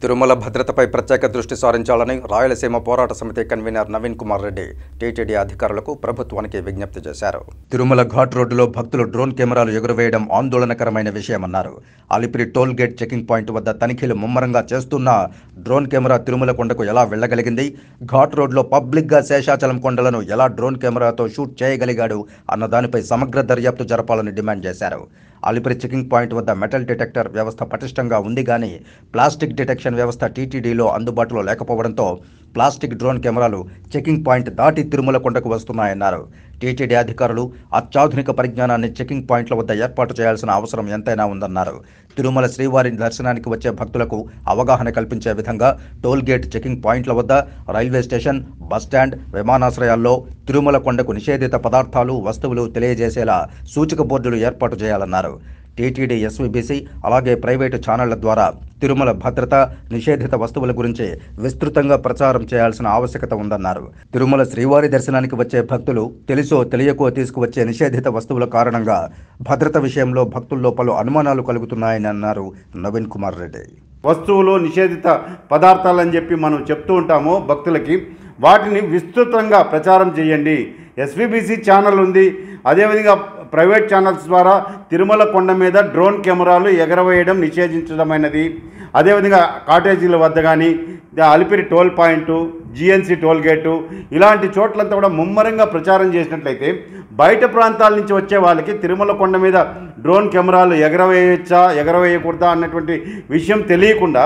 తిరుమల భద్రతపై ప్రత్యేక దృష్టి సారించాలని రాయలసీమ పోరాట సమితి కన్వీనర్ నవీన్ కుమార్ రెడ్డి టీటీడీ అధికారులకు ప్రభుత్వానికి విజ్ఞప్తి చేశారు. తిరుమల ఘాట్ రోడ్డులో భక్తులు డ్రోన్ కెమెరాలు ఎగురవేయడం ఆందోళనకరమైన విషయమన్నారు. Alipiri toll gate checking point వద్ద తనిఖీలు ముమ్మరంగా చేస్తున్న డ్రోన్ కెమెరా తిరుమల కొండకు ఎలా వెళ్లగలిగింది, ఘాట్ రోడ్లో పబ్లిక్గా శేషాచలం కొండలను ఎలా డ్రోన్ కెమెరాతో షూట్ చేయగలిగాడు అన్న దానిపై సమగ్ర దర్యాప్తు జరపాలని డిమాండ్ చేశారు. అలిపిరి చెకింగ్ పాయింట్ వద్ద మెటల్ డిటెక్టర్ వ్యవస్థ పటిష్టంగా ఉంది కానీ ప్లాస్టిక్ డిటెక్షన్ వ్యవస్థ టీటీడీలో అందుబాటులో లేకపోవడంతో ప్లాస్టిక్ డ్రోన్ కెమెరాలు చెకింగ్ పాయింట్ దాటి తిరుమల కొండకు వస్తున్నాయన్నారు. టీటీడీ అధికారులు అత్యాధునిక పరిజ్ఞానాన్ని చెకింగ్ పాయింట్ల వద్ద ఏర్పాటు చేయాల్సిన అవసరం ఎంతైనా ఉందన్నారు. తిరుమల శ్రీవారి దర్శనానికి వచ్చే భక్తులకు అవగాహన కల్పించే విధంగా టోల్ గేట్ చెకింగ్ పాయింట్ల వద్ద, రైల్వే స్టేషన్, బస్టాండ్, విమానాశ్రయాల్లో తిరుమల కొండకు నిషేధిత పదార్థాలు, వస్తువులు తెలియజేసేలా సూచిక బోర్డులు ఏర్పాటు చేయాలన్నారు. టీటీడీ, ఎస్వీబీసీ అలాగే ప్రైవేటు ఛానళ్ల ద్వారా తిరుమల భద్రత, నిషేధిత వస్తువుల గురించి విస్తృతంగా ప్రచారం చేయాల్సిన ఆవశ్యకత ఉందన్నారు. తిరుమల శ్రీవారి దర్శనానికి వచ్చే భక్తులు తెలుసో తెలియకో తీసుకువచ్చే నిషేధిత వస్తువుల కారణంగా భద్రత విషయంలో భక్తుల్లో పలు అనుమానాలు కలుగుతున్నాయని అన్నారు నవీన్ కుమార్ రెడ్డి. వస్తువులు నిషేధిత పదార్థాలని చెప్పి మనం చెప్తూ ఉంటాము భక్తులకి, వాటిని విస్తృతంగా ప్రచారం చేయండి. ఎస్వీబీసీ ఛానల్ ఉంది, అదేవిధంగా ప్రైవేట్ ఛానల్స్ ద్వారా తిరుమల కొండ మీద డ్రోన్ కెమెరాలు ఎగరవేయడం నిషేధించడమైనది. అదేవిధంగా కాటేజీల వద్ద కానీ, Alipiri toll point, GNC toll gate ఇలాంటి చోట్లంతా కూడా ముమ్మరంగా ప్రచారం చేసినట్లయితే బయట ప్రాంతాల నుంచి వచ్చే వాళ్ళకి తిరుమల కొండ మీద డ్రోన్ కెమెరాలు ఎగరవేయచ్చా ఎగరవేయకూడదా అన్నటువంటి విషయం తెలియకుండా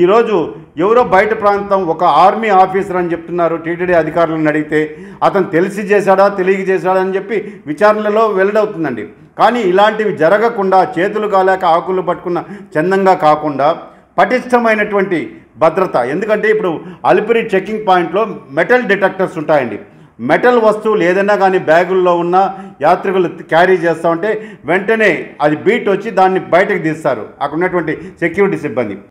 ఈరోజు ఎవరో బయట ప్రాంతం ఒక ఆర్మీ ఆఫీసర్ అని చెప్తున్నారు. టీటీడీ అధికారులను అడిగితే అతను తెలిసి చేశాడా తెలియక చేశాడా అని చెప్పి విచారణలో వెల్లడవుతుందండి. కానీ ఇలాంటివి జరగకుండా చేతులు కాలేక ఆకులు పట్టుకున్న చందంగా కాకుండా పటిష్టమైనటువంటి భద్రత, ఎందుకంటే ఇప్పుడు అలిపిరి చెకింగ్ పాయింట్లో మెటల్ డిటెక్టర్స్ ఉంటాయండి. మెటల్ వస్తువులు ఏదైనా కానీ బ్యాగుల్లో ఉన్న యాత్రికులు క్యారీ చేస్తూ ఉంటే వెంటనే అది బీట్ వచ్చి దాన్ని బయటకు తీస్తారు అక్కడ ఉన్నటువంటి సెక్యూరిటీ సిబ్బంది.